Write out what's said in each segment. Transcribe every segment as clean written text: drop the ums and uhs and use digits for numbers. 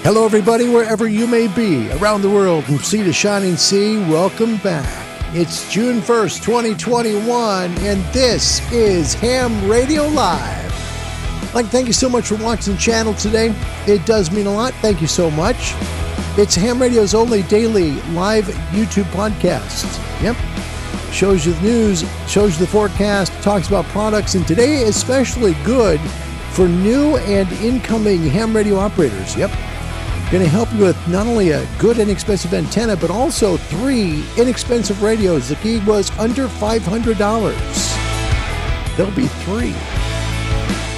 Hello, everybody, wherever you may be around the world, from sea to shining sea, welcome back. It's June 1st, 2021, and this is Ham Radio Live. I'd like to thank you so much for watching the channel today. It does mean a lot. Thank you so much. It's Ham Radio's only daily live YouTube podcast. Yep. Shows you the news, shows you the forecast, talks about products, and today is especially good for new and incoming ham radio operators. Yep. Going to help you with not only a good inexpensive antenna, but also 3 inexpensive radios. The key was under $500. There'll be 3.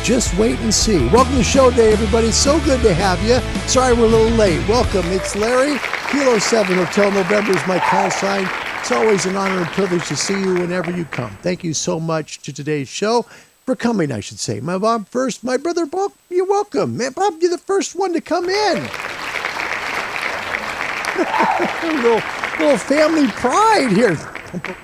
Just wait and see. Welcome to the show today, everybody. So good to have you. Sorry we're a little late. Welcome. It's Larry. Kilo 7 Hotel November is my call sign. It's always an honor and privilege to see you whenever you come. Thank you so much to today's show. For coming, I should say. My Bob first, my brother Bob, you're welcome. Man, Bob, you're the first one to come in. little family pride here.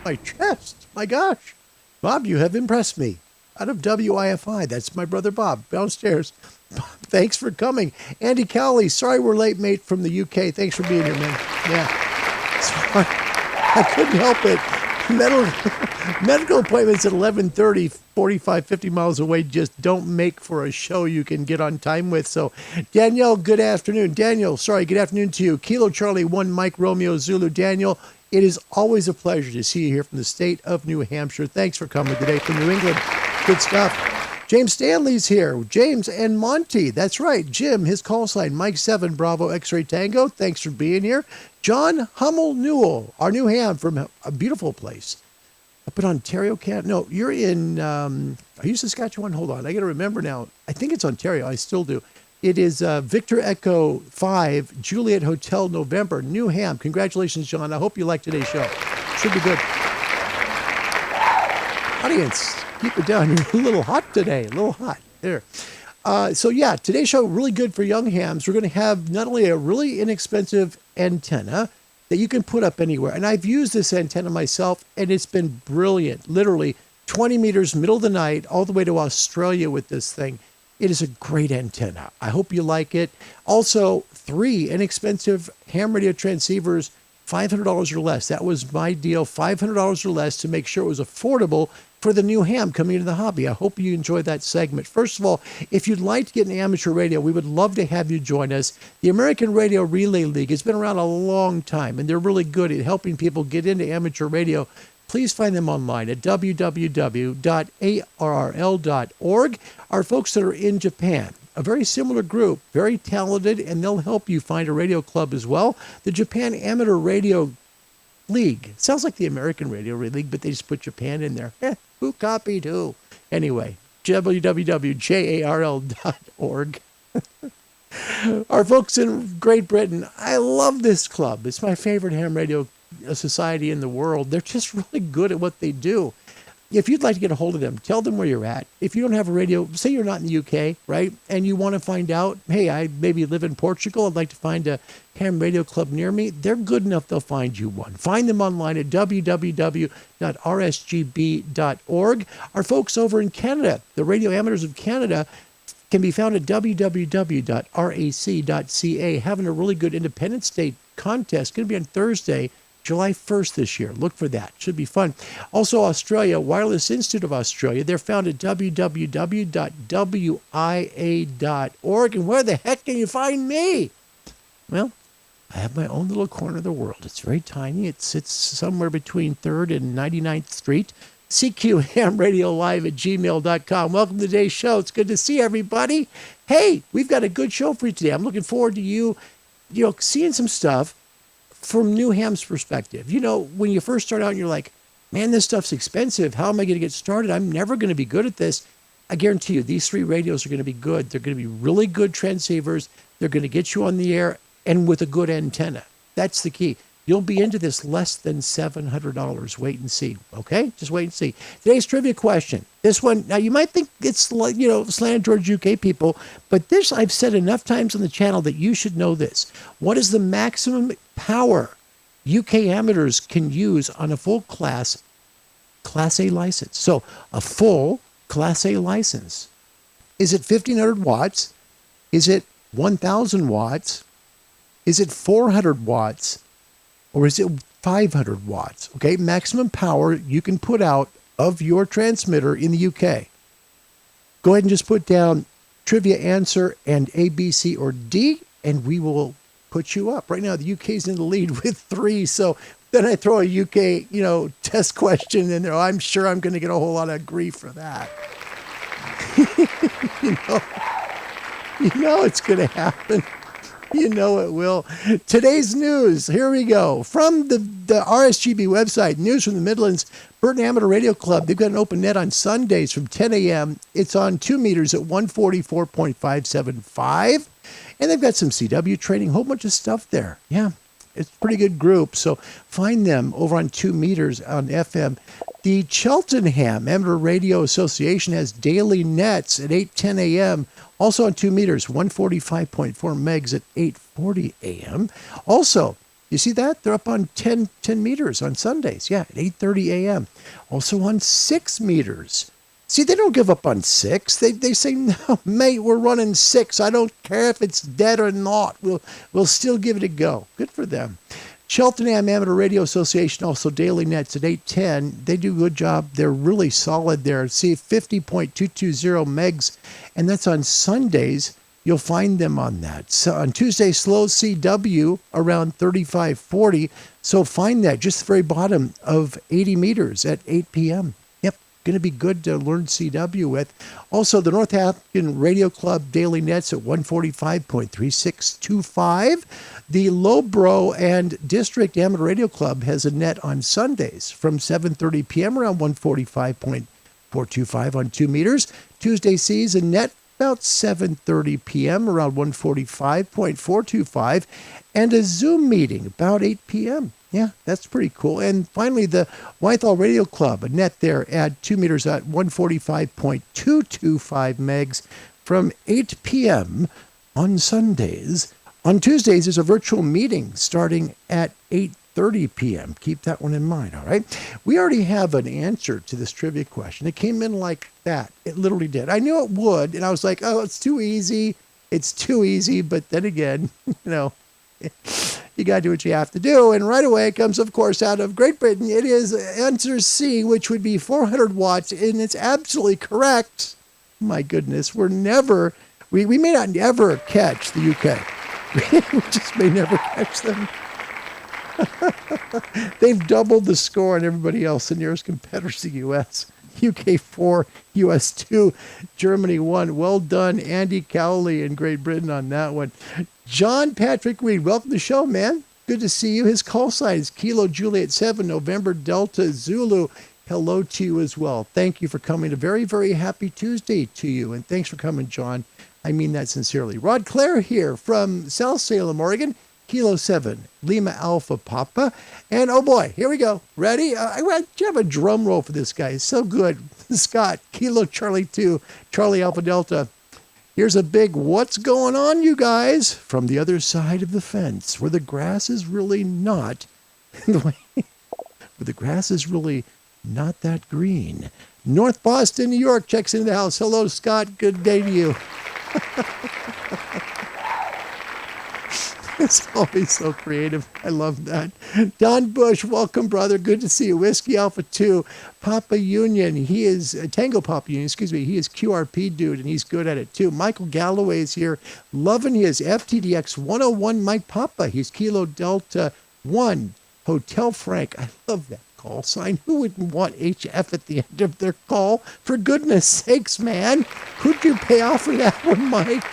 My chest. My gosh. Bob, you have impressed me. Out of WIFI, that's my brother Bob, downstairs. Bob, thanks for coming. Andy Cowley, sorry we're late, mate, from the UK. Thanks for being here, man. Yeah. Sorry. I couldn't help it. Medical appointments at 11:30, 45, 50 miles away just don't make for a show you can get on time with. So, Danielle, good afternoon. Daniel, sorry, good afternoon to you. Kilo Charlie 1, Mike Romeo Zulu. Daniel, it is always a pleasure to see you here from the state of New Hampshire. Thanks for coming today from New England. Good stuff. James Stanley's here. James and Monty. That's right. Jim, his call sign, Mike 7, Bravo X-Ray Tango. Thanks for being here. John Hummel Newell, our new ham from a beautiful place. Up in Ontario, Canada. No, you're in, are you Saskatchewan? Hold on. I got to remember now. I think it's Ontario. I still do. It is Victor Echo 5, Juliet Hotel, November, New Ham. Congratulations, John. I hope you like today's show. Should be good. Audience, keep it down. You're a little hot today. A little hot. There. So yeah, today's show really good for young hams. We're going to have not only a really inexpensive antenna that you can put up anywhere, and I've used this antenna myself, and it's been brilliant. Literally 20 meters, middle of the night, all the way to Australia with this thing. It is a great antenna. I hope you like it. Also, 3 inexpensive ham radio transceivers, $500 or less. That was my deal, $500 or less, to make sure it was affordable for the new ham coming into the hobby. I hope you enjoy that segment. First of all, if you'd like to get an amateur radio, we would love to have you join us. The American Radio Relay League has been around a long time, and they're really good at helping people get into amateur radio. Please find them online at www.arrl.org. Our folks that are in Japan, a very similar group, very talented, and they'll help you find a radio club as well. The Japan Amateur Radio League. Sounds like the American Radio League, but they just put Japan in there. Who copied who? Anyway, www.jarl.org. Our folks in Great Britain, I love this club. It's my favorite ham radio society in the world. They're just really good at what they do. If you'd like to get a hold of them, tell them where you're at. If you don't have a radio, say you're not in the UK, right? And you want to find out, hey, I maybe live in Portugal. I'd like to find a ham radio club near me. They're good enough. They'll find you one. Find them online at www.rsgb.org. Our folks over in Canada, the Radio Amateurs of Canada, can be found at www.rac.ca. Having a really good Independence Day contest. Going to be on Thursday, July 1st this year. Look for that. Should be fun. Also, Australia, Wireless Institute of Australia. They're found at www.wia.org. And where the heck can you find me? Well, I have my own little corner of the world. It's very tiny. It sits somewhere between 3rd and 99th Street. CQHamRadioLive@gmail.com. Welcome to today's show. It's good to see everybody. Hey, we've got a good show for you today. I'm looking forward to you seeing some stuff from new ham's perspective. You know, when you first start out and you're like, man, this stuff's expensive. How am I going to get started? I'm never going to be good at this. I guarantee you, these 3 radios are going to be good. They're going to be really good transceivers. They're going to get you on the air and with a good antenna. That's the key. You'll be into this less than $700. Wait and see. Okay? Just wait and see. Today's trivia question. This one, now you might think it's like, slanted towards UK people, but this I've said enough times on the channel that you should know this. What is the maximum power UK amateurs can use on a full Class A license? So a full Class A license. Is it 1,500 watts? Is it 1,000 watts? Is it 400 watts? Or is it 500 watts? Okay, maximum power you can put out of your transmitter in the UK. Go ahead and just put down trivia answer and A, B, C, or D, and we will put you up. Right now, the UK's in the lead with 3, so then I throw a UK, test question in there. I'm sure I'm going to get a whole lot of grief for that. you know it's going to happen. You know it will. Today's news, here we go. From the RSGB website, News from the Midlands, Burton Amateur Radio Club, they've got an open net on Sundays from 10 a.m. It's on 2 meters at 144.575. And they've got some CW training, a whole bunch of stuff there. Yeah, it's a pretty good group. So find them over on 2 meters on FM. The Cheltenham Amateur Radio Association has daily nets at 8:10 a.m., also on 2 meters, 145.4 megs at 8:40 a.m. Also, you see that? They're up on 10 meters on Sundays. Yeah, at 8:30 a.m. Also on 6 meters. See, they don't give up on 6. They say, no, mate, we're running 6. I don't care if it's dead or not. We'll still give it a go. Good for them. Cheltenham Amateur Radio Association, also daily nets at 8:10. They do a good job. They're really solid there. See, 50.220 megs, and that's on Sundays. You'll find them on that. So on Tuesday, slow CW around 3540. So find that just the very bottom of 80 meters at 8 p.m. Yep, going to be good to learn CW with. Also, the Northampton Radio Club daily nets at 145.3625. The Lowbro and District Amateur Radio Club has a net on Sundays from 7:30 p.m. around 145.425 on 2 meters. Tuesday sees a net about 7:30 p.m. around 145.425, and a Zoom meeting about 8 p.m. Yeah, that's pretty cool. And finally, the Wythall Radio Club, a net there at 2 meters at 145.225 megs from 8 p.m. on Sundays. On Tuesdays, there's a virtual meeting starting at 8:30 p.m. Keep that one in mind, all right? We already have an answer to this trivia question. It came in like that. It literally did. I knew it would, and I was like, oh, it's too easy. It's too easy. But then again, you got to do what you have to do. And right away, it comes, of course, out of Great Britain. It is answer C, which would be 400 watts, and it's absolutely correct. My goodness, we may not ever catch the UK. We just may never catch them. They've doubled the score on everybody else. The nearest competitors, the U.S. UK 4, U.S. 2, Germany 1. Well done, Andy Cowley in Great Britain on that one. John Patrick Weed, welcome to the show, man. Good to see you. His call sign is Kilo Juliet 7, November Delta Zulu. Hello to you as well. Thank you for coming. A very, very happy Tuesday to you. And thanks for coming, John. I mean that sincerely. Rod Clare here from South Salem, Oregon. Kilo 7, Lima Alpha Papa. And oh boy, here we go. Ready? I have a drum roll for this guy. It's so good. Scott, Kilo Charlie 2, Charlie Alpha Delta. Here's a big what's going on, you guys, from the other side of the fence, where the grass is really not, where the grass is really not that green. North Boston, New York checks into the house. Hello, Scott. Good day to you. It's always so creative. I love that. Don Bush, welcome, brother. Good to see you. Whiskey Alpha 2, Papa Union. He is Tango Papa Union. Excuse me. He is QRP dude, and he's good at it too. Michael Galloway is here, loving his FTDX 101. Mike Papa. He's Kilo Delta 1, Hotel Frank. I love that call sign. Who wouldn't want HF at the end of their call? For goodness sakes, man. Who'd you pay off for that one, Mike?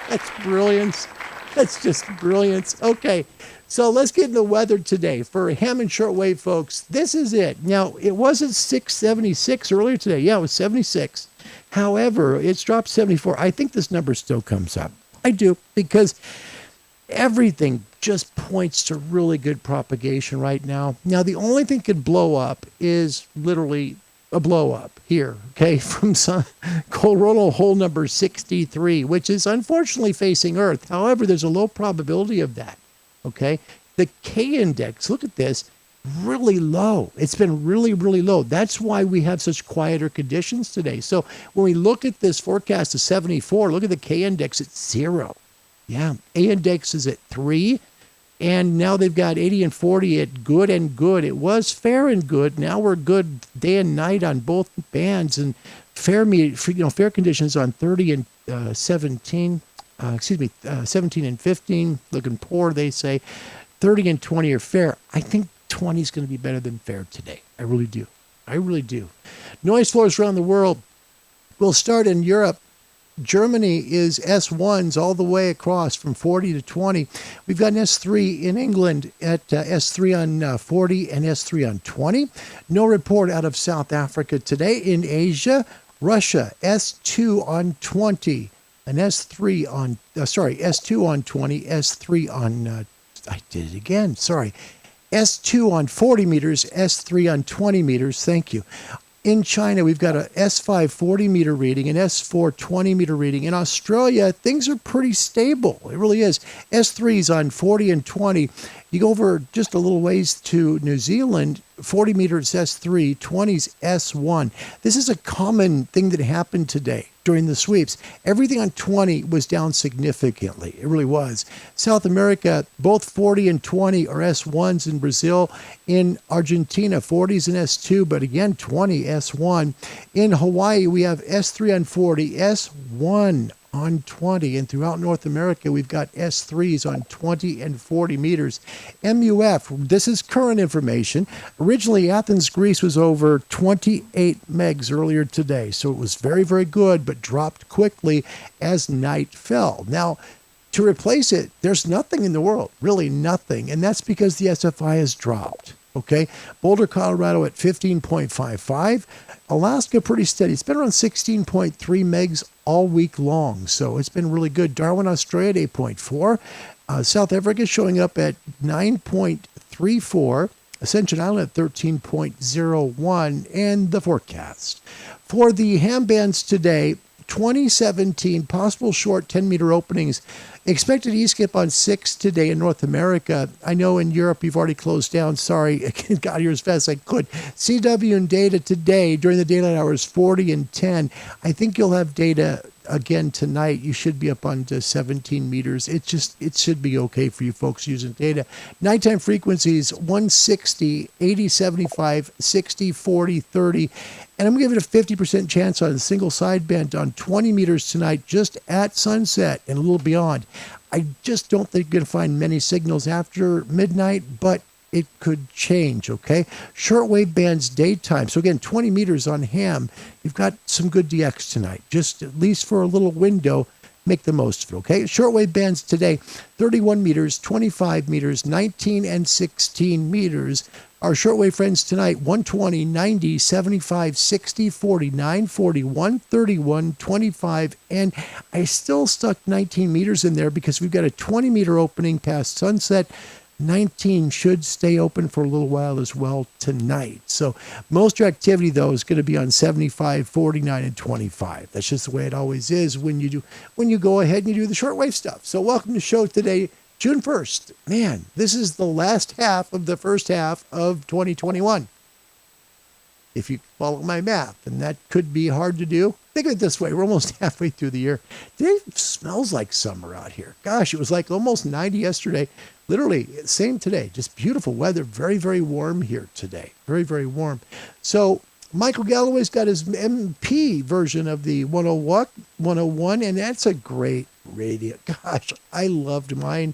That's brilliance. That's just brilliance. Okay, so let's get in the weather today. For Hammond Shortwave folks, this is it. Now, it wasn't 676 earlier today. Yeah, it was 76. However, it's dropped 74. I think this number still comes up. I do, because everything just points to really good propagation right now. Now, the only thing could blow up is literally a blow up here, okay, from coronal hole number 63, which is unfortunately facing Earth. However, there's a low probability of that, okay? The K index, look at this, really low. It's been really, really low. That's why we have such quieter conditions today. So when we look at this forecast of 74, look at the K index at 0. Yeah. A index is at 3. And now they've got 80 and 40 at good and good. It was fair and good. Now we're good day and night on both bands, and fair conditions on 30 and 17. 17 and 15, looking poor, they say. 30 and 20 are fair. I think 20 is going to be better than fair today. I really do. I really do. Noise floors around the world. We'll start in Europe. Germany is S1s all the way across from 40 to 20. We've got an S3 in England at S3 on 40 and S3 on 20. No report out of South Africa today. In Asia, Russia, S2 on 20. An S2 on 20, S3 on, I did it again, sorry. S2 on 40 meters, S3 on 20 meters, thank you. In China, we've got a S5 40-meter reading, an S4 20-meter reading. In Australia, things are pretty stable. It really is. S3's on 40 and 20. You go over just a little ways to New Zealand, 40 meters S3, 20's S1. This is a common thing that happened today during the sweeps. Everything on 20 was down significantly. It really was. South America, both 40 and 20 are S1s in Brazil. In Argentina, 40s and S2, but again, 20 S1. In Hawaii, we have S3 on 40, S1 on 20, and throughout North America, we've got S3s on 20 and 40 meters. MUF, this is current information. Originally, Athens, Greece was over 28 megs earlier today, so it was very, very good, but dropped quickly as night fell. Now, to replace it, there's nothing in the world, really nothing, and that's because the SFI has dropped. Okay, Boulder, Colorado at 15.55. Alaska pretty steady. It's been around 16.3 megs all week long, so it's been really good. Darwin, Australia at 8.4. South Africa showing up at 9.34. Ascension Island at 13.01. And the forecast. For the ham bands today, 2017 possible short 10-meter openings. Expected E-skip on 6 today in North America. I know in Europe you've already closed down. Sorry, I got here as fast as I could. CW and data today during the daylight hours 40 and 10. I think you'll have data again tonight. You should be up on to 17 meters. It should be okay for you folks using data. Nighttime frequencies 160, 80, 75, 60, 40, 30. And I'm going to give it a 50% chance on a single sideband on 20 meters tonight, just at sunset and a little beyond. I just don't think you're going to find many signals after midnight, but it could change, okay? Shortwave bands daytime. So again, 20 meters on ham. You've got some good DX tonight, just at least for a little window. Make the most of it, okay? Shortwave bands today, 31 meters, 25 meters, 19 and 16 meters. Our shortwave friends tonight, 120, 90, 75, 60, 49, 41, 31, 25, and I still stuck 19 meters in there because we've got a 20-meter opening past sunset. 19 should stay open for a little while as well tonight. So most of your activity, though, is going to be on 75, 49, and 25. That's just the way it always is when you go ahead and you do the shortwave stuff. So welcome to the show today, June 1st. Man, this is the last half of the first half of 2021. If you follow my math, and that could be hard to do. Think of it this way. We're almost halfway through the year. Today smells like summer out here. Gosh, it was like almost 90 yesterday. Literally, same today. Just beautiful weather. Very, very warm here today. Very, very warm. So Michael Galloway's got his MP version of the 101, and that's a great radio. Gosh, I loved mine.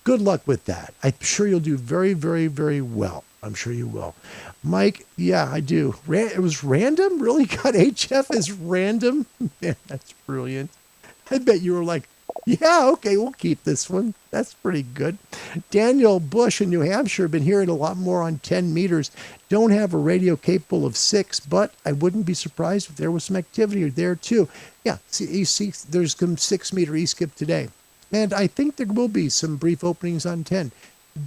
Good luck with that. I'm sure you'll do very, very, very well. I'm sure you will. Mike, yeah, I do. It was random? Really? Got HF as random? Man, that's brilliant. I bet you were like, yeah, okay, we'll keep this one. That's pretty good. Daniel Bush in New Hampshire, been hearing a lot more on 10 meters. Don't have a radio capable of 6, but I wouldn't be surprised if there was some activity there too. Yeah, see, there's some 6-meter E-skip today. And I think there will be some brief openings on 10.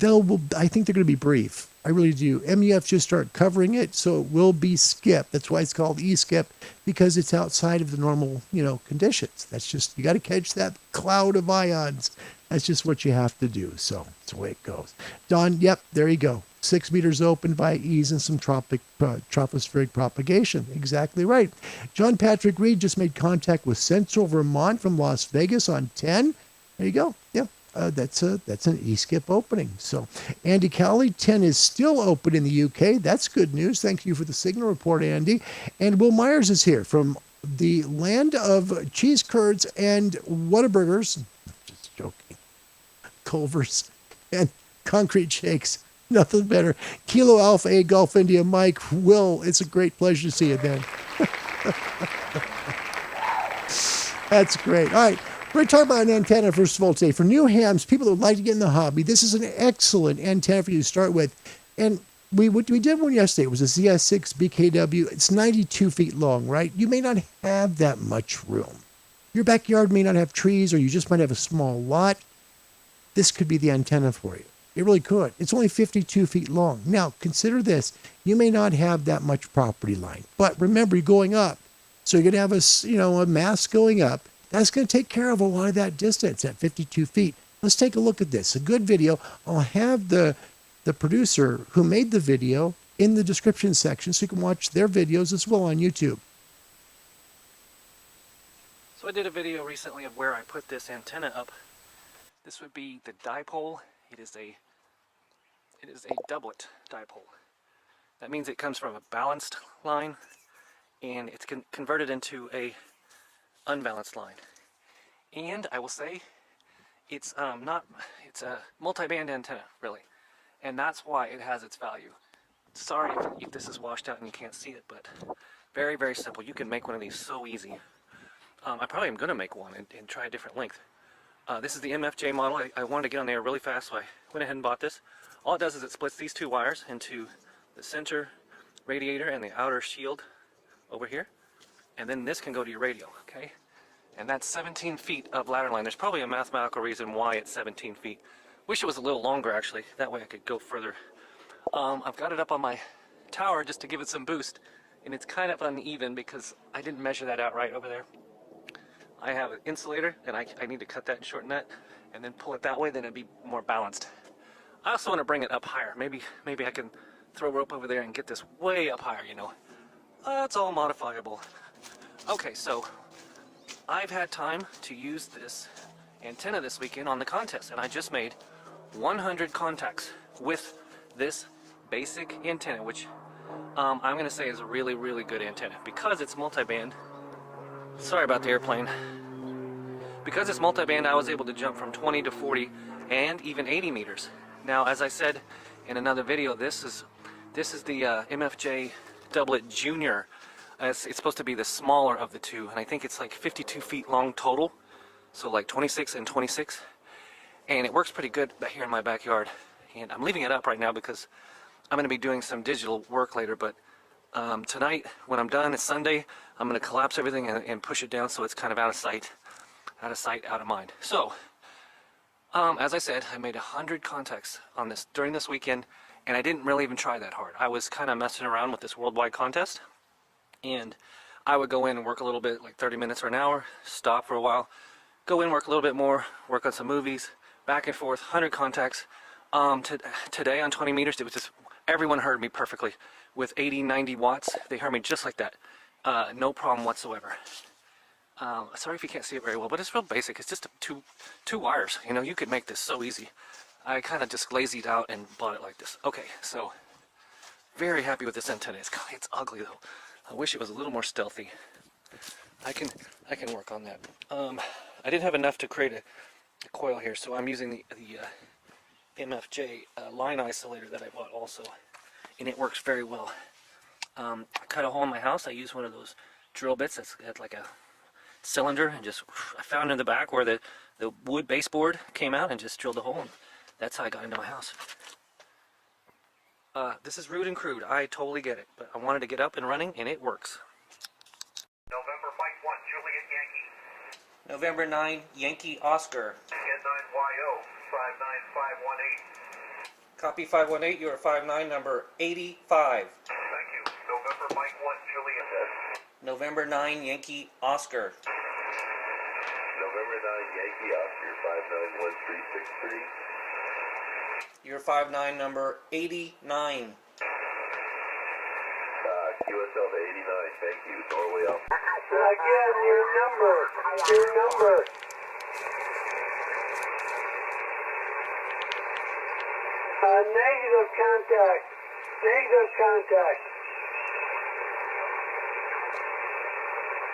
I think they're going to be brief. I really do. MUF just start covering it, so it will be skip. That's why it's called E-skip, because it's outside of the normal, conditions. That's just, you got to catch that cloud of ions. That's just what you have to do. So that's the way it goes. Don, yep, there you go. 6 meters open by ease and some tropospheric propagation. Exactly right. John Patrick Reed just made contact with Central Vermont from Las Vegas on 10. There you go. Yeah. That's an E-skip opening. So, Andy Cowley, 10 is still open in the UK. That's good news. Thank you for the signal report, Andy. And Will Myers is here from the land of cheese curds and Whataburgers. Just joking. Culvers and concrete shakes. Nothing better. Kilo Alpha A Golf India Mike. Will, it's a great pleasure to see you, man. That's great. All right. We're going to talk about an antenna, first of all, today. For new hams, people that would like to get in the hobby, this is an excellent antenna for you to start with. And we did one yesterday. It was a ZS6 BKW. It's 92 feet long, right? You may not have that much room. Your backyard may not have trees, or you just might have a small lot. This could be the antenna for you. It really could. It's only 52 feet long. Now, consider this. You may not have that much property line. But remember, you're going up. So you're going to have a mast going up. That's going to take care of a lot of that distance at 52 feet. Let's take a look at this. A good video. I'll have the producer who made the video in the description section so you can watch their videos as well on YouTube. So I did a video recently of where I put this antenna up. This would be the dipole. It is a doublet dipole. That means it comes from a balanced line and it's converted into a unbalanced line. And I will say it's a multi-band antenna, really, and that's why it has its value. Sorry if this is washed out and you can't see it, but very, very simple. You can make one of these so easy. I probably am going to make one and try a different length. This is the MFJ model. I wanted to get on there really fast, so I went ahead and bought this. All it does is it splits these two wires into the center radiator and the outer shield over here, and then this can go to your radio, okay? And that's 17 feet of ladder line. There's probably a mathematical reason why it's 17 feet. Wish it was a little longer, actually. That way I could go further. I've got it up on my tower just to give it some boost, and it's kind of uneven because I didn't measure that out right over there. I have an insulator, and I need to cut that and shorten that, and then pull it that way, then it'd be more balanced. I also want to bring it up higher. Maybe I can throw a rope over there and get this way up higher, you know. It's all modifiable. Okay, so I've had time to use this antenna this weekend on the contest, and I just made 100 contacts with this basic antenna, which I'm going to say is a really, really good antenna because it's multi-band. Sorry about the airplane. Because it's multi-band, I was able to jump from 20 to 40 and even 80 meters. Now, as I said in another video, this is the MFJ Doublet Junior. It's supposed to be the smaller of the two, and I think it's like 52 feet long total, so like 26 and 26, and it works pretty good back here in my backyard. And I'm leaving it up right now because I'm going to be doing some digital work later, but tonight when I'm done, it's Sunday, I'm going to collapse everything and push it down so it's kind of out of sight, out of mind. So as I said, I made 100 contacts on this during this weekend, and I didn't really even try that hard. I was kind of messing around with this worldwide contest, and I would go in and work a little bit, like 30 minutes or an hour, stop for a while, go in, work a little bit more, work on some movies, back and forth, 100 contacts. Today on 20 meters, it was just, everyone heard me perfectly. With 80, 90 watts, they heard me just like that. No problem whatsoever. Sorry if you can't see it very well, but it's real basic. It's just two wires. You know, you could make this so easy. I kind of just lazied out and bought it like this. Okay, so very happy with this antenna. It's ugly though. I wish it was a little more stealthy. I can work on that. I didn't have enough to create a coil here, so I'm using the MFJ line isolator that I bought also, and it works very well. I cut a hole in my house. I use one of those drill bits that's got like a cylinder, and just I found in the back where the wood baseboard came out, and just drilled a hole, and that's how I got into my house. This is rude and crude. I totally get it, but I wanted to get up and running, and it works. November Mike 1, Juliet Yankee. November 9, Yankee Oscar. N9YO, 59518. Copy 518, you are 59, number 85. Thank you. November Mike 1, Juliet. November 9, Yankee Oscar. November 9, Yankee Oscar, 591363. You're 59, number 89. QSL to 89, thank you. Norway up. Again, your number. Negative contact. Negative contact.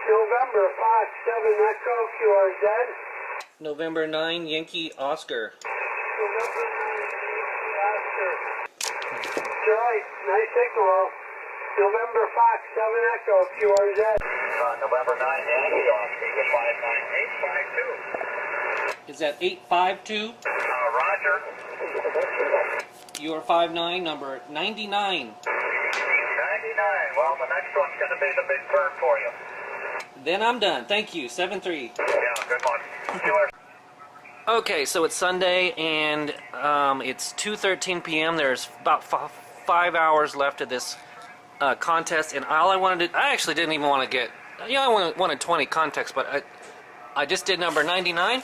November Fox 7 Echo QRZ. November 9 Yankee Oscar. November 9 Oscar. Troy, nice signal. November Fox 7 Echo QRZ. November 9 Yankee Oscar, the 59852. Is that 852? Roger. You are 59, number 99. 99. Well, the next one's going to be the big bird for you. Then I'm done. Thank you. 7-3. Yeah, good luck. Killer. Okay, so it's Sunday and it's 2:13 p.m. There's about 5 hours left of this contest, and all I wanted to, I actually didn't even want to get, I wanted 20 contests, but I just did number 99,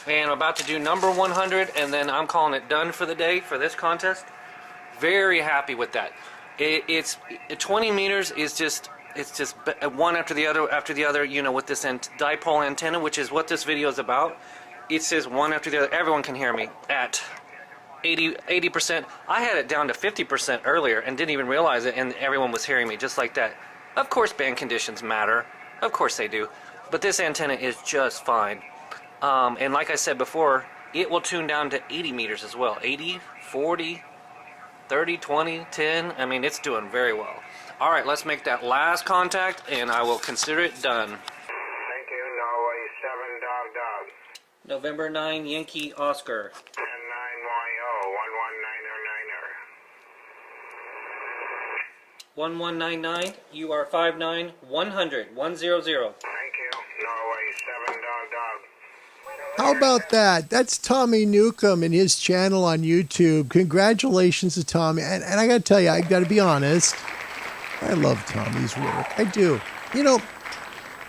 and I'm about to do number 100, and then I'm calling it done for the day for this contest. Very happy with that. It's 20 meters is just, it's just one after the other, you know, with this dipole antenna, which is what this video is about. It says one after the other. Everyone can hear me at 80%. I had it down to 50% earlier and didn't even realize it, and everyone was hearing me just like that. Of course band conditions matter. Of course they do. But this antenna is just fine. And like I said before, it will tune down to 80 meters as well. 80, 40, 30, 20, 10. I mean, it's doing very well. All right, let's make that last contact, and I will consider it done. Thank you. Norway 7 Dog Dog. November 9 Yankee Oscar. 10-9-YO 1199. You are 59 100 100. Thank you. Norway 7 Dog Dog. How about that? That's Tommy Newcomb and his channel on YouTube. Congratulations to Tommy. And I got to tell you, I got to be honest, I love Tommy's work. I do. You know,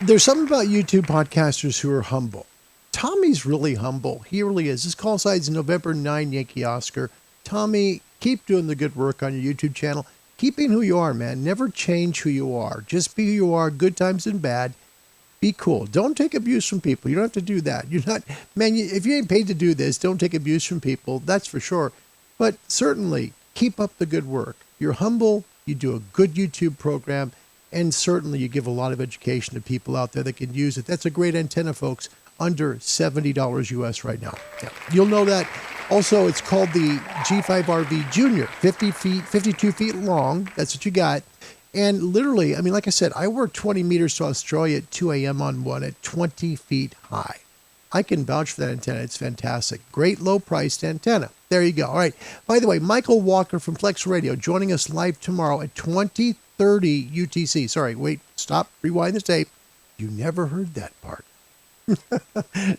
there's something about YouTube podcasters who are humble. Tommy's really humble. He really is. His call sign's November 9 Yankee Oscar. Tommy, keep doing the good work on your YouTube channel. Keep being who you are, man. Never change who you are. Just be who you are, good times and bad. Be cool. Don't take abuse from people. You don't have to do that. You're not, man, if you ain't paid to do this, don't take abuse from people. That's for sure. But certainly, keep up the good work. You're humble. You do a good YouTube program. And certainly, you give a lot of education to people out there that can use it. That's a great antenna, folks. Under $70 US right now. Yeah. You'll know that. Also, it's called the G5RV Junior, 50 feet, 52 feet long. That's what you got. And literally, I mean, like I said, I worked 20 meters to Australia at 2 a.m. on one at 20 feet high. I can vouch for that antenna. It's fantastic. Great low-priced antenna. There you go. All right. By the way, Michael Walker from Flex Radio joining us live tomorrow at 2030 UTC. Sorry, wait, stop, rewind the tape. You never heard that part.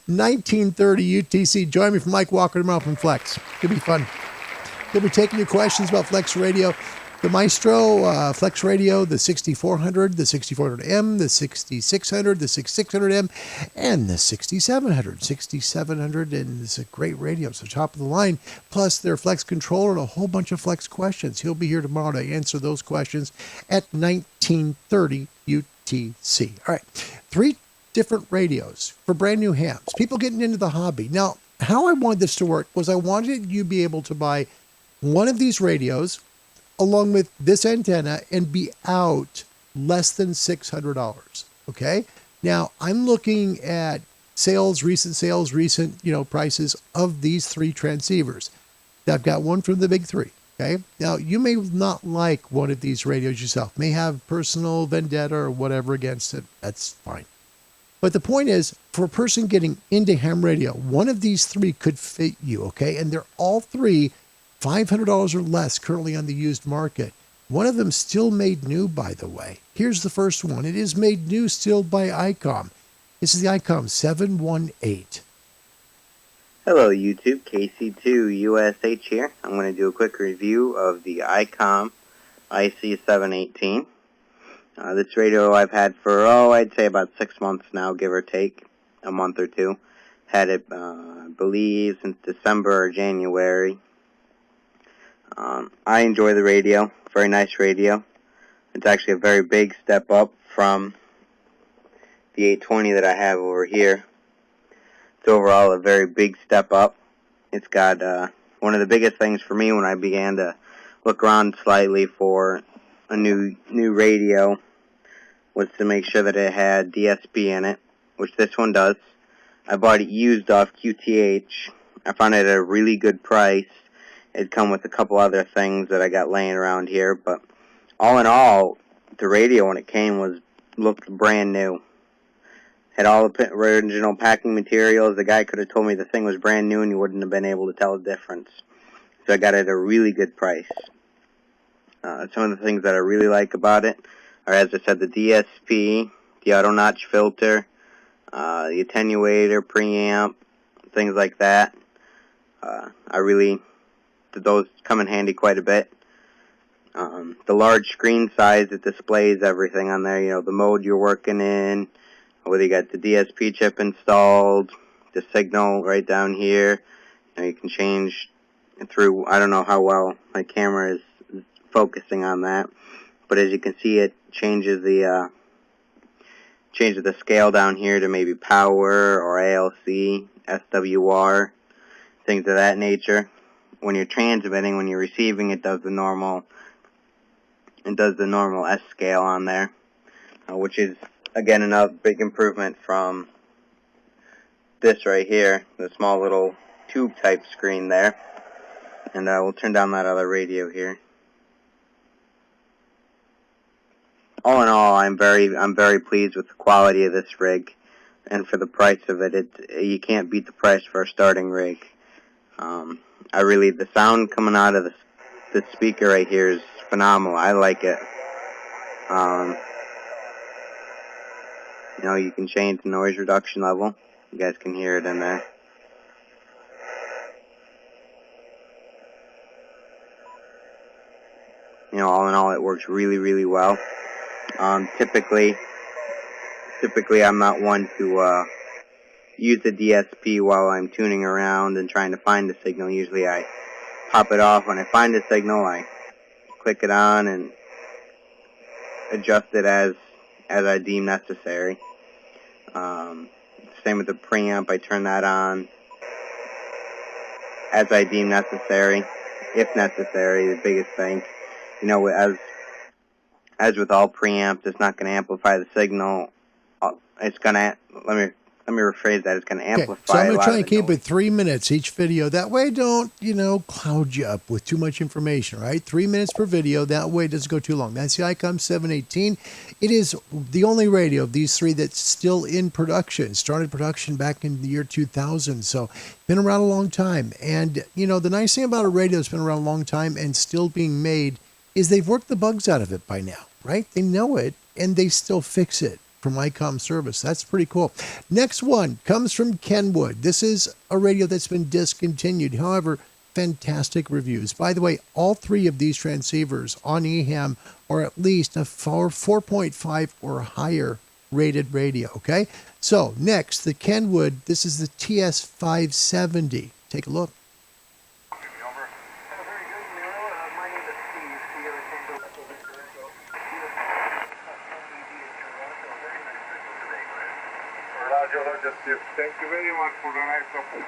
1930 UTC. Join me from Mike Walker tomorrow from Flex. It'll be fun. We'll be taking your questions about Flex Radio, the Maestro, Flex Radio, the 6400, the 6400M, the 6600, the 6600M, and the 6700. 6700, and it's a great radio. It's the top of the line. Plus their Flex controller and a whole bunch of Flex questions. He'll be here tomorrow to answer those questions at 1930 UTC. All right. 3 different radios for brand new hams. People getting into the hobby. Now, how I wanted this to work was I wanted you to be able to buy one of these radios along with this antenna and be out less than $600. Okay. Now I'm looking at recent prices of these 3 transceivers. I've got one from the big 3. Okay. Now you may not like one of these radios yourself, may have personal vendetta or whatever against it. That's fine. But the point is, for a person getting into ham radio, one of these 3 could fit you, okay? And they're all 3 $500 or less currently on the used market. One of them still made new, by the way. Here's the first one. It is made new still by ICOM. This is the ICOM 718. Hello YouTube, KC2USH here. I'm going to do a quick review of the ICOM IC718. This radio I've had for, I'd say about 6 months now, give or take, a month or 2. Had it, I believe, since December or January. I enjoy the radio. Very nice radio. It's actually a very big step up from the 820 that I have over here. It's overall a very big step up. It's got one of the biggest things for me when I began to look around slightly for a new radio was to make sure that it had DSP in it, which this one does. I bought it used off QTH. I found it at a really good price. It'd come with a couple other things that I got laying around here, but all in all, the radio when it came looked brand new. Had all the original packing materials. The guy could have told me the thing was brand new and you wouldn't have been able to tell the difference. So I got it at a really good price. Some of the things that I really like about it are, as I said, the DSP, the auto notch filter, the attenuator, preamp, things like that. Those come in handy quite a bit. The large screen size, it displays everything on there, you know, the mode you're working in, whether you got the DSP chip installed, the signal right down here. You know, you can change through, I don't know how well my camera is focusing on that, but as you can see, it changes the scale down here to maybe power or ALC, SWR, things of that nature. When you're transmitting, when you're receiving, it does the normal S scale on there, which is again another big improvement from this right here, the small little tube type screen there. And we'll turn down that other radio here. All in all, I'm very pleased with the quality of this rig, and for the price of it, you can't beat the price for a starting rig. The sound coming out of the speaker right here is phenomenal. I like it. You know, you can change the noise reduction level. You guys can hear it in there. You know, all in all, it works really, really well. Typically, I'm not one to use the DSP while I'm tuning around and trying to find the signal. Usually I pop it off. When I find a signal, I click it on and adjust it as I deem necessary. Same with the preamp. I turn that on as I deem necessary, if necessary. The biggest thing, you know, as with all preamps, it's not going to amplify the signal. It's going to, let me rephrase that, it's going to amplify. So I'm going to try and keep noise. it 3 minutes each video. That way don't, cloud you up with too much information, right? 3 minutes per video. That way it doesn't go too long. That's the ICOM 718. It is the only radio of these three that's still in production. Started production back in the year 2000. So been around a long time. And, the nice thing about a radio that's been around a long time and still being made is they've worked the bugs out of it by now, right? They know it and they still fix it from ICOM service. That's pretty cool. Next one comes from Kenwood. This is a radio that's been discontinued. However, fantastic reviews. By the way, all three of these transceivers on EHAM are at least a 4.5 or higher rated radio, okay? So next, the Kenwood, this is the TS570. Take a look. Thank you very much for the nice support.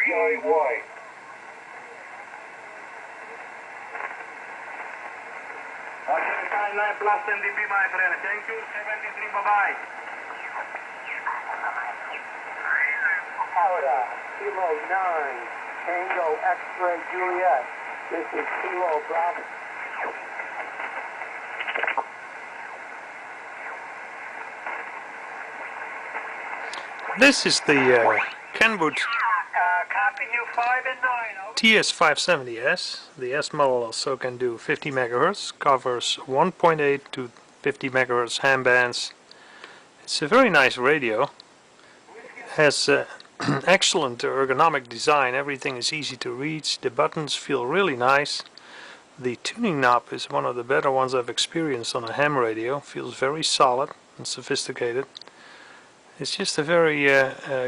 DIY. Okay, 9 plus 10 dB, my friend. Thank you. 73, bye-bye. Florida, Kilo 9, Tango X-Ray Juliet. This is Kilo Bravo. This is the Kenwood Copy you 5 and 9. TS570S. The S model also can do 50 MHz, covers 1.8 to 50 MHz ham bands. It's a very nice radio. Has excellent ergonomic design. Everything is easy to reach. The buttons feel really nice. The tuning knob is one of the better ones I've experienced on a ham radio. Feels very solid and sophisticated. It's just a very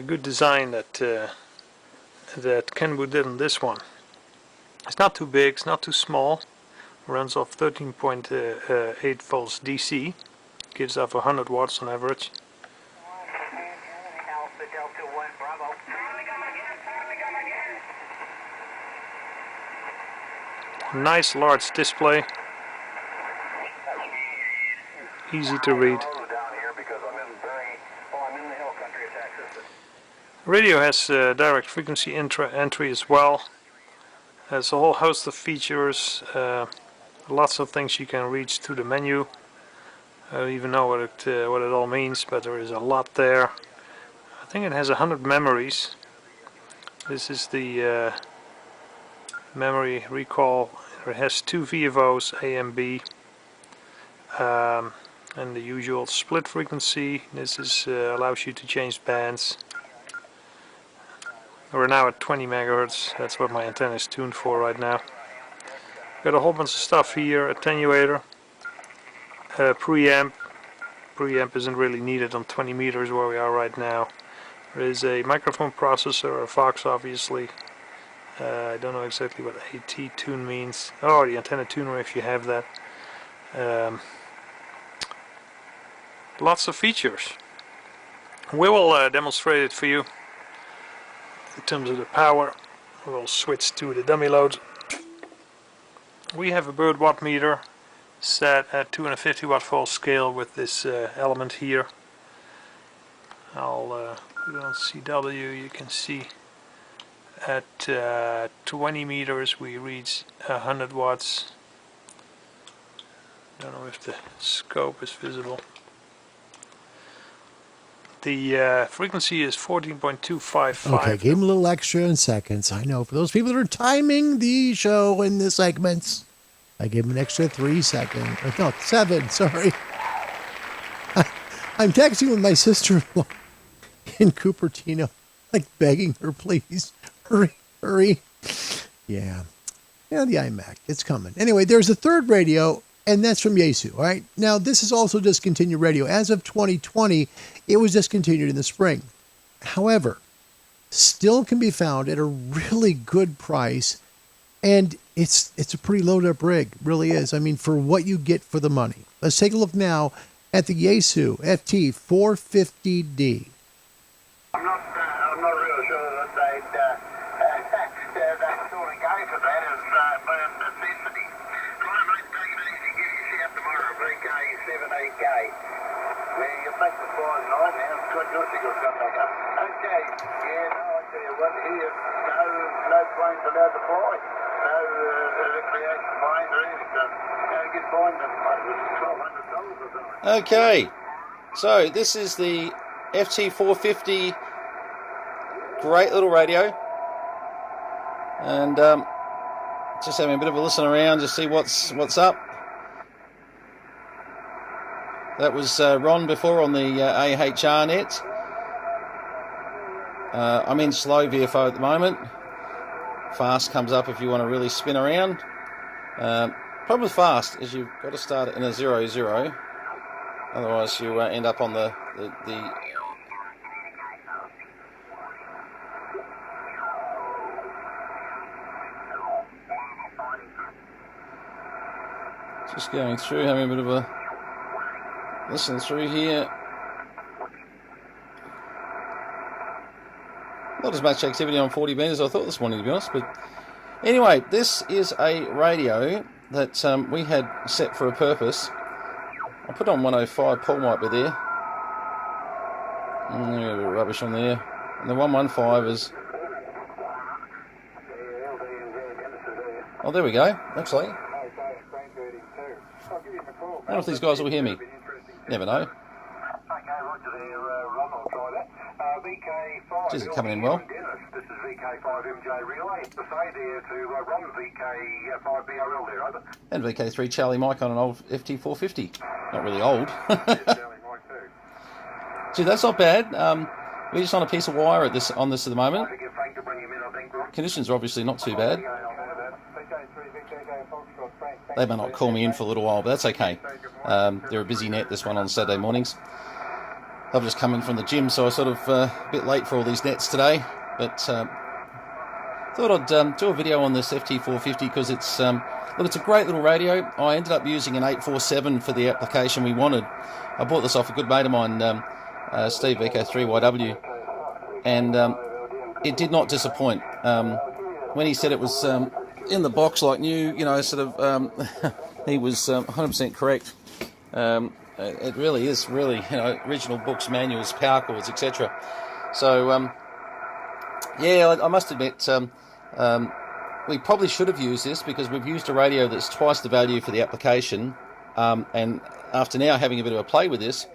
good design that Kenwood did on this one. It's not too big, it's not too small. Runs off 13.8 volts DC. Gives off 100 watts on average. Alpha Delta 1 Bravo. Nice large display. Easy to read. Radio has direct frequency entry as well. There's a whole host of features, lots of things you can reach through the menu. I don't even know what it all means, but there is a lot there. I think it has 100 memories. This is the memory recall. It has 2 VFOs, A and B, and the usual split frequency. This is allows you to change bands. We're now at 20 megahertz. That's what my antenna is tuned for right now. Got a whole bunch of stuff here. Attenuator, preamp. Preamp isn't really needed on 20 meters where we are right now. There is a microphone processor, a Fox obviously. I don't know exactly what AT tune means. Oh, the antenna tuner if you have that. Lots of features. We will demonstrate it for you. In terms of the power, we'll switch to the dummy load. We have a bird watt meter set at 250 watt full scale with this element here. I'll put it on CW. You can see at 20 meters we reach 100 watts. Don't know if the scope is visible. The frequency is 14.255. Okay, give him a little extra in seconds. I know for those people that are timing the show in the segments, I give him an extra 3 seconds. No, 7, sorry. I'm texting with my sister-in-law in Cupertino, like begging her, please, hurry, hurry. Yeah, the iMac, it's coming. Anyway, there's a third radio, and that's from Yaesu, all right? Now, this is also discontinued radio. As of 2020, it was discontinued in the spring. However, still can be found at a really good price, and it's a pretty loaded up rig, really is. I mean, for what you get for the money. Let's take a look now at the Yaesu FT450D. I'm not real sure that they'd that sort of go for that as by necessity. Try and take it easy, give you shout tomorrow, VK78K. Where you make the flying line now, got your signal come back up. Okay, yeah, no, I tell you what, here, no planes allowed to fly. No recreation planes or anything. You can find them, $1,200 or something. Okay, so this is the FT450, great little radio, and just having a bit of a listen around to see what's up. That was Ron before on the AHR net. I'm in slow VFO at the moment. Fast comes up if you want to really spin around. Problem with fast is you've got to start it in a 0-0, otherwise you end up on the just going through, having a bit of a listen through here. Not as much activity on 40 meters as I thought this morning, to be honest. But anyway, this is a radio that we had set for a purpose. I'll put on 105. Paul might be there. A bit of rubbish on there. And the 115 is... Oh, there we go. Actually. I don't know if these guys will hear me. Never know. Geez, it's coming in well. This is VK5MJ Relay. To say there to run VK5BRL there, over. And VK3 Charlie Mike on an old FT450. Not really old. Gee, that's not bad. We're just on a piece of wire on this at the moment. Conditions are obviously not too bad. They may not call me in for a little while, but that's okay. They're a busy net, this one, on Saturday mornings. I've just come in from the gym, so I'm sort of a bit late for all these nets today. But thought I'd do a video on this FT450 because it's look, it's a great little radio. I ended up using an 847 for the application we wanted. I bought this off a good mate of mine, Steve VK3YW, and it did not disappoint. When he said it was in the box like new, he was 100% correct. It really is, original books, manuals, power cords, etc. So, I must admit, we probably should have used this because we've used a radio that's twice the value for the application, and after now having a bit of a play with this,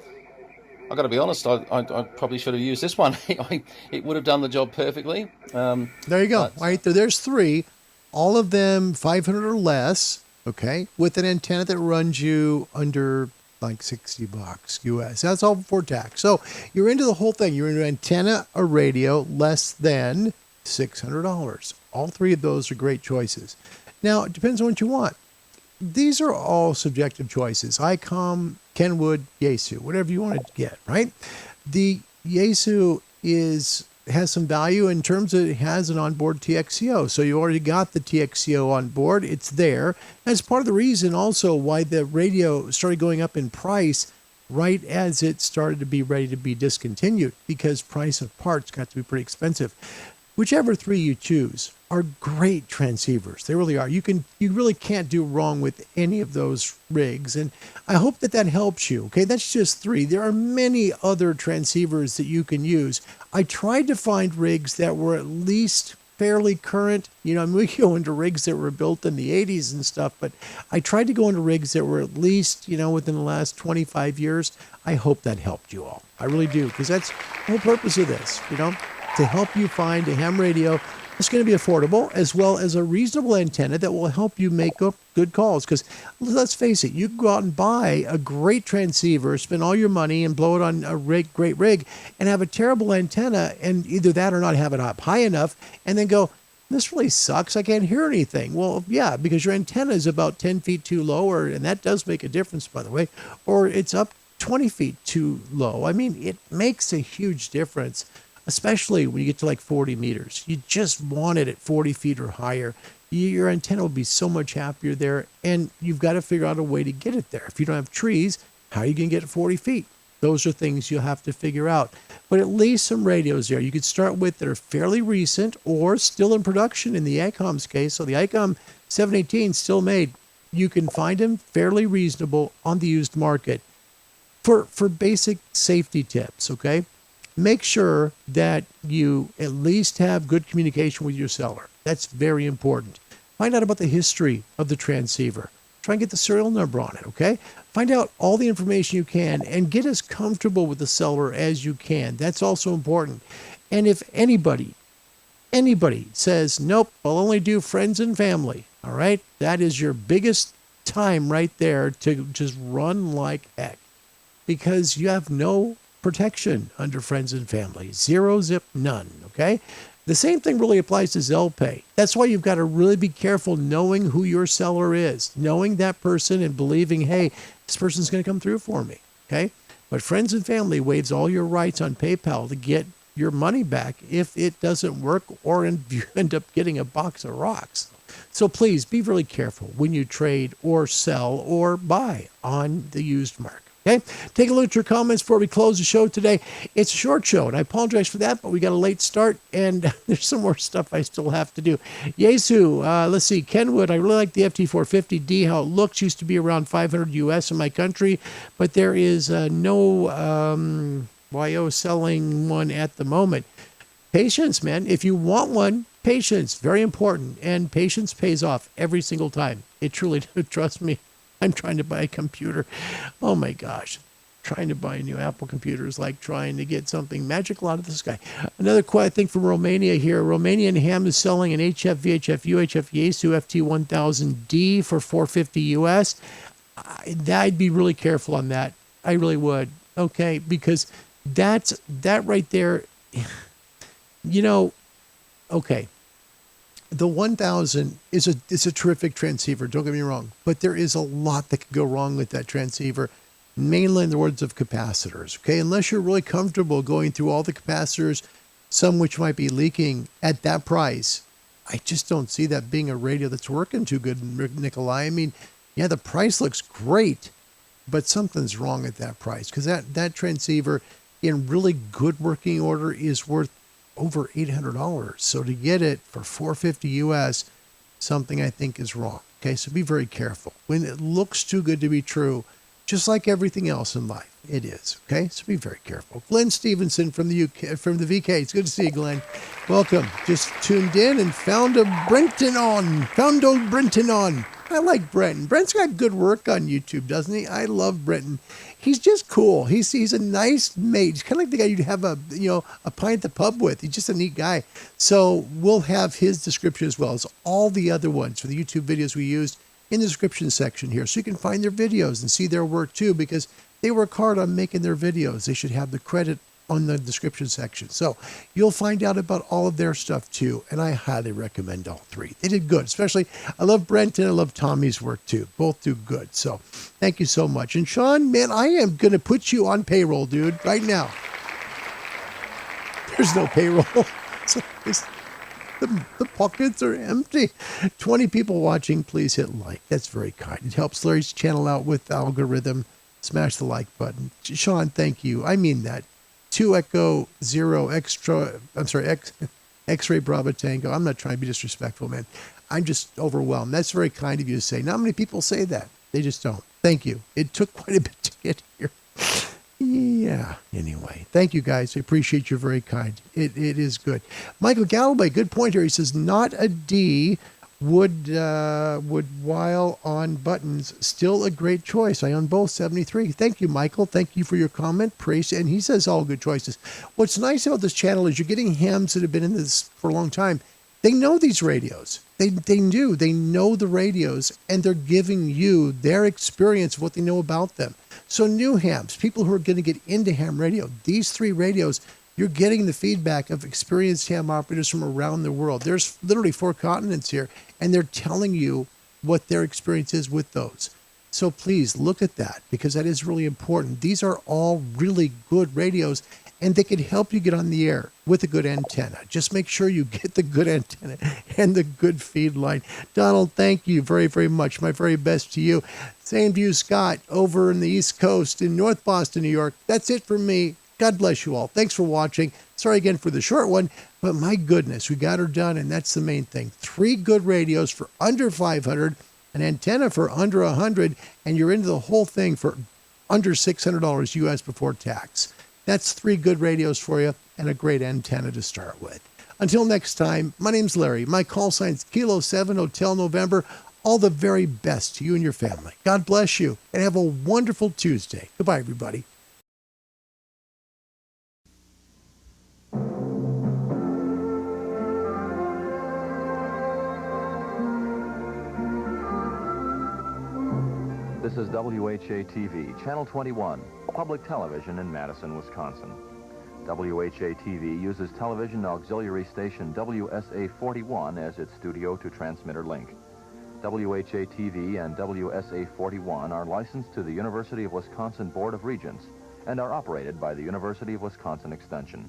I've got to be honest, I probably should have used this one. It would have done the job perfectly. There you go. Right there, there's 3, all of them 500 or less, okay, with an antenna that runs you under like $60 US. That's all before tax. So you're into the whole thing. You're into antenna, a radio, less than $600. All 3 of those are great choices. Now, it depends on what you want. These are all subjective choices. ICOM, Kenwood, Yaesu, whatever you want to get, right? The Yaesu has some value in terms of it has an onboard TXCO. So you already got the TXCO on board. It's there. That's part of the reason also why the radio started going up in price right as it started to be ready to be discontinued, because price of parts got to be pretty expensive. Whichever 3 you choose are great transceivers. They really are. You really can't do wrong with any of those rigs. And I hope that helps you. Okay, that's just 3. There are many other transceivers that you can use. I tried to find rigs that were at least fairly current. We go into rigs that were built in the 80s and stuff, but I tried to go into rigs that were at least, within the last 25 years. I hope that helped you all. I really do, because that's the whole purpose of this, to help you find a ham radio that's going to be affordable, as well as a reasonable antenna that will help you make good calls. Because let's face it, you can go out and buy a great transceiver, spend all your money and blow it on a great rig, and have a terrible antenna, and either that or not have it up high enough, and then go, this really sucks, I can't hear anything. Well, yeah, because your antenna is about 10 feet too low, and that does make a difference, by the way, or it's up 20 feet too low. I mean, it makes a huge difference, especially when you get to like 40 meters. You just want it at 40 feet or higher. Your antenna will be so much happier there, and you've got to figure out a way to get it there. If you don't have trees, how are you going to get it 40 feet? Those are things you'll have to figure out. But at least some radios there you could start with that are fairly recent or still in production in the ICOM's case. So the ICOM 718 still made. You can find them fairly reasonable on the used market. For basic safety tips, okay? Make sure that you at least have good communication with your seller. That's very important. Find out about the history of the transceiver. Try and get the serial number on it, okay? Find out all the information you can and get as comfortable with the seller as you can. That's also important. And if anybody says, nope, I'll only do friends and family, all right? That is your biggest time right there to just run like heck, because you have no protection under friends and family. Zero, zip, none, okay? The same thing really applies to Zelle-Pay. That's why you've got to really be careful knowing who your seller is, knowing that person and believing, hey, this person's going to come through for me, okay? But friends and family waives all your rights on PayPal to get your money back if it doesn't work or you end up getting a box of rocks. So please be really careful when you trade or sell or buy on the used market. Okay, take a look at your comments before we close the show today. It's a short show, and I apologize for that, but we got a late start, and there's some more stuff I still have to do. Yaesu, let's see, Kenwood, I really like the FT450D, how it looks. Used to be around 500 US in my country, but there is no YO selling one at the moment. Patience, man. If you want one, patience, very important, and patience pays off every single time. It truly does, trust me. I'm trying to buy a computer. Oh my gosh. Trying to buy a new Apple computer is like trying to get something magical out of the sky. Another quote, I think, from Romania here. Romanian ham is selling an HF, VHF, UHF Yaesu FT1000D for $450 US. I'd be really careful on that. I really would. Okay, because that right there, okay. The 1000 is a terrific transceiver, don't get me wrong, but there is a lot that could go wrong with that transceiver, mainly in the words of capacitors, okay? Unless you're really comfortable going through all the capacitors, some which might be leaking at that price, I just don't see that being a radio that's working too good, Nikolai. I mean, yeah, the price looks great, but something's wrong at that price, because that transceiver in really good working order is worth over $800. So to get it for $450 US, something I think is wrong. Okay, so be very careful. When it looks too good to be true, just like everything else in life, it is. Okay, so be very careful. Glenn Stevenson from the UK, from the VK. It's good to see you, Glenn. Welcome. Just tuned in and found old Brenton on. I like Brenton. Brent's got good work on YouTube, doesn't he? I love Brenton. He's just cool. He's a nice mate. He's kind of like the guy you'd have a pint at the pub with. He's just a neat guy. So we'll have his description as well as all the other ones for the YouTube videos we used in the description section here. So you can find their videos and see their work too, because they work hard on making their videos. They should have the credit on the description section. So you'll find out about all of their stuff too. And I highly recommend all three. They did good. Especially, I love Brent and I love Tommy's work too. Both do good. So thank you so much. And Sean, man, I am going to put you on payroll, dude, right now. There's no payroll. The pockets are empty. 20 people watching. Please hit like. That's very kind. It helps Larry's channel out with the algorithm. Smash the like button. Sean, thank you. I mean that. 2 Echo 0 extra. I'm sorry, X-ray Bravo Tango. I'm not trying to be disrespectful, man. I'm just overwhelmed. That's very kind of you to say. Not many people say that. They just don't. Thank you. It took quite a bit to get here. Yeah. Anyway, thank you guys. I appreciate you. Very kind. It is good. Michael Galloway, good point here. He says not a D would while on buttons. Still a great choice. I own both 73. Thank you, Michael. Thank you for your comment. Praise. And he says all good choices. What's nice about this channel is you're getting hams that have been in this for a long time. They know these radios. They do. They know the radios, and they're giving you their experience of what they know about them. So new hams, people who are going to get into ham radio, these three radios, you're getting the feedback of experienced ham operators from around the world. There's literally 4 continents here, and they're telling you what their experience is with those. So please look at that, because that is really important. These are all really good radios, and they can help you get on the air with a good antenna. Just make sure you get the good antenna and the good feed line. Donald, thank you very, very much. My very best to you. Same to you, Scott, over in the East Coast in North Boston, New York. That's it for me. God bless you all. Thanks for watching. Sorry again for the short one, but my goodness, we got her done, and that's the main thing. 3 good radios for under 500, an antenna for under 100, and you're into the whole thing for under $600 US before tax. That's 3 good radios for you and a great antenna to start with. Until next time, my name's Larry. My call sign's Kilo 7 Hotel November. All the very best to you and your family. God bless you, and have a wonderful Tuesday. Goodbye, everybody. This is WHA-TV, Channel 21, public television in Madison, Wisconsin. WHA-TV uses television auxiliary station WSA-41 as its studio-to-transmitter link. WHA-TV and WSA-41 are licensed to the University of Wisconsin Board of Regents and are operated by the University of Wisconsin Extension.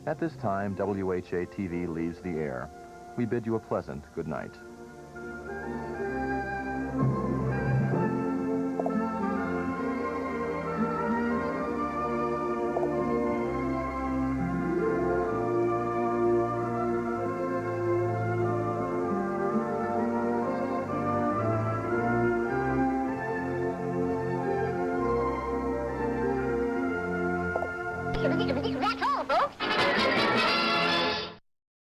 At this time, WHA-TV leaves the air. We bid you a pleasant good night.